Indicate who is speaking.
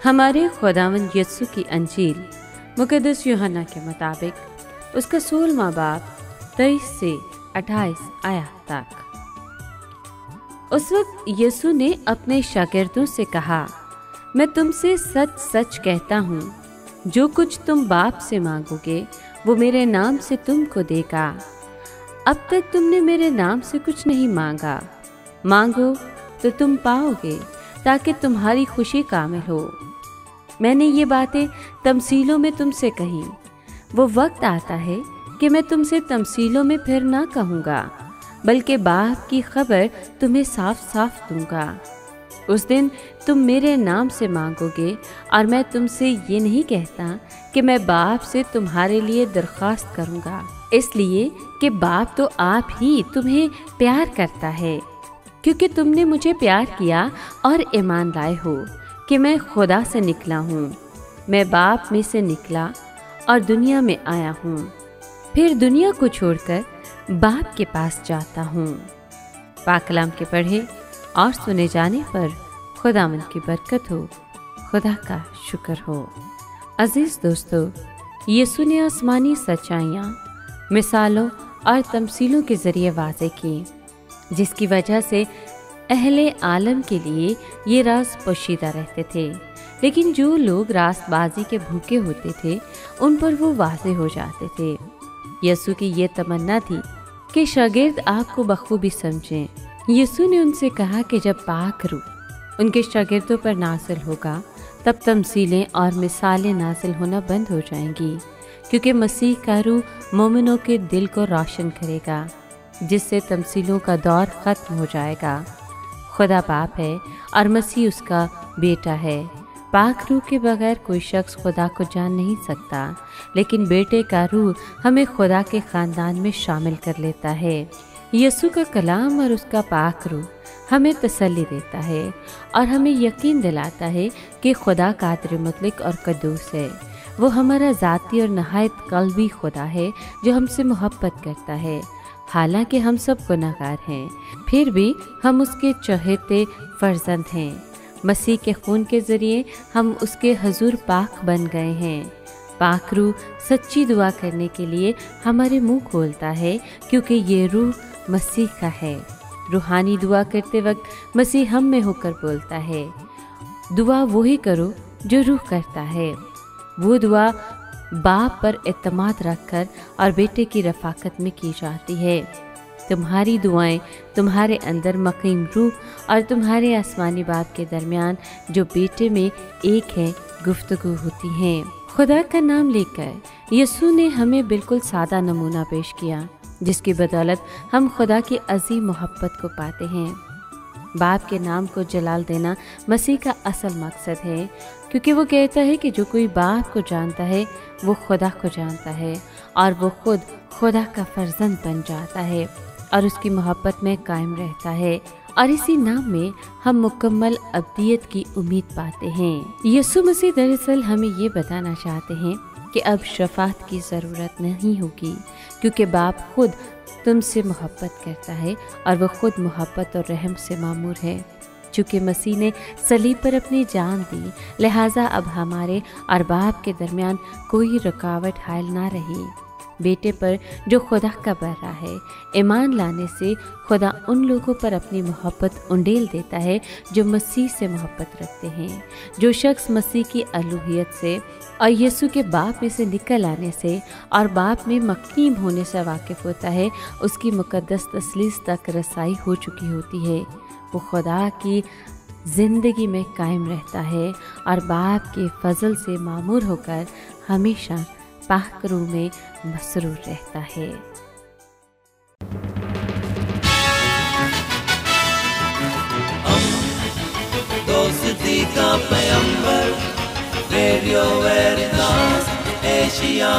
Speaker 1: ہمارے خداوند یسوع کی انجیل مقدس یوحنا کے مطابق اس کا 16واں باب 23 سے 28 آیات تک۔ اس وقت یسوع نے اپنے شاگردوں سے کہا، میں تم سے سچ سچ کہتا ہوں، جو کچھ تم باپ سے مانگو گے وہ میرے نام سے تم کو دے گا۔ اب تک تم نے میرے نام سے کچھ نہیں مانگا، مانگو تو تم پاؤ گے تاکہ تمہاری خوشی کامل ہو۔ میں نے یہ باتیں تمثیلوں میں تم سے کہیں، وہ وقت آتا ہے کہ میں تم سے تمثیلوں میں پھر نہ کہوں گا، بلکہ باپ کی خبر تمہیں صاف صاف دوں گا۔ اس دن تم میرے نام سے مانگو گے، اور میں تم سے یہ نہیں کہتا کہ میں باپ سے تمہارے لیے درخواست کروں گا، اس لیے کہ باپ تو آپ ہی تمہیں پیار کرتا ہے، کیونکہ تم نے مجھے پیار کیا اور ایمان لائے ہو کہ میں خدا سے نکلا ہوں۔ میں باپ میں سے نکلا اور دنیا میں آیا ہوں، پھر دنیا کو چھوڑ کر باپ کے پاس جاتا ہوں۔ پاک کلام کے پڑھے اور سنے جانے پر خداوند کی برکت ہو، خدا کا شکر ہو۔ عزیز دوستو، یسوع نے آسمانی سچائیاں مثالوں اور تمثیلوں کے ذریعے واضح کی، جس کی وجہ سے اہل عالم کے لیے یہ راز پوشیدہ رہتے تھے، لیکن جو لوگ راست بازی کے بھوکے ہوتے تھے ان پر وہ واضح ہو جاتے تھے۔ یسوع کی یہ تمنا تھی کہ شاگرد آپ کو بخوبی سمجھیں۔ یسوع نے ان سے کہا کہ جب پاک روح ان کے شاگردوں پر نازل ہوگا تب تمثیلیں اور مثالیں نازل ہونا بند ہو جائیں گی، کیونکہ مسیح کا روح مومنوں کے دل کو روشن کرے گا، جس سے تمثیلوں کا دور ختم ہو جائے گا۔ خدا باپ ہے اور مسیح اس کا بیٹا ہے۔ پاک روح کے بغیر کوئی شخص خدا کو جان نہیں سکتا، لیکن بیٹے کا روح ہمیں خدا کے خاندان میں شامل کر لیتا ہے۔ یسوع کا کلام اور اس کا پاک روح ہمیں تسلی دیتا ہے اور ہمیں یقین دلاتا ہے کہ خدا قادر مطلق اور قدوس ہے۔ وہ ہمارا ذاتی اور نہایت قلبی خدا ہے جو ہم سے محبت کرتا ہے۔ حالانکہ ہم سب گناہگار ہیں، پھر بھی ہم اس کے چہیتے فرزند ہیں۔ مسیح کے خون کے ذریعے ہم اس کے حضور پاک بن گئے ہیں۔ پاک روح سچی دعا کرنے کے لیے ہمارے منہ کھولتا ہے، کیونکہ یہ روح مسیح کا ہے۔ روحانی دعا کرتے وقت مسیح ہم میں ہو کر بولتا ہے، دعا وہی کرو جو روح کرتا ہے۔ وہ دعا باپ پر اعتماد رکھ کر اور بیٹے کی رفاقت میں کی جاتی ہے۔ تمہاری دعائیں تمہارے اندر مقیم روح اور تمہارے آسمانی باپ کے درمیان جو بیٹے میں ایک ہے گفتگو ہوتی ہیں۔ خدا کا نام لے کر یسوع نے ہمیں بالکل سادہ نمونہ پیش کیا، جس کی بدولت ہم خدا کی عظیم محبت کو پاتے ہیں۔ باپ کے نام کو جلال دینا مسیح کا اصل مقصد ہے، کیونکہ وہ کہتا ہے کہ جو کوئی باپ کو جانتا ہے وہ خدا کو جانتا ہے، اور وہ خود خدا کا فرزند بن جاتا ہے اور اس کی محبت میں قائم رہتا ہے، اور اسی نام میں ہم مکمل ابدیت کی امید پاتے ہیں۔ یسوع مسیح دراصل ہمیں یہ بتانا چاہتے ہیں کہ اب شفاعت کی ضرورت نہیں ہوگی، کیونکہ باپ خود تم سے محبت کرتا ہے اور وہ خود محبت اور رحم سے معمور ہے۔ چونکہ مسیح نے صلیب پر اپنی جان دی، لہٰذا اب ہمارے اور باپ کے درمیان کوئی رکاوٹ حائل نہ رہی۔ بیٹے پر جو خدا کا برا ہے، ایمان لانے سے خدا ان لوگوں پر اپنی محبت انڈیل دیتا ہے جو مسیح سے محبت رکھتے ہیں۔ جو شخص مسیح کی الوہیت سے اور یسوع کے باپ میں سے نکل آنے سے اور باپ میں مقیم ہونے سے واقف ہوتا ہے، اس کی مقدس تثلیث تک رسائی ہو چکی ہوتی ہے۔ وہ خدا کی زندگی میں قائم رہتا ہے اور باپ کے فضل سے معمور ہو کر ہمیشہ پاک روح میں مسرور رہتا ہے۔
Speaker 2: دوستی کا پیغمبر، ریڈیو ویریتاس ایشیا۔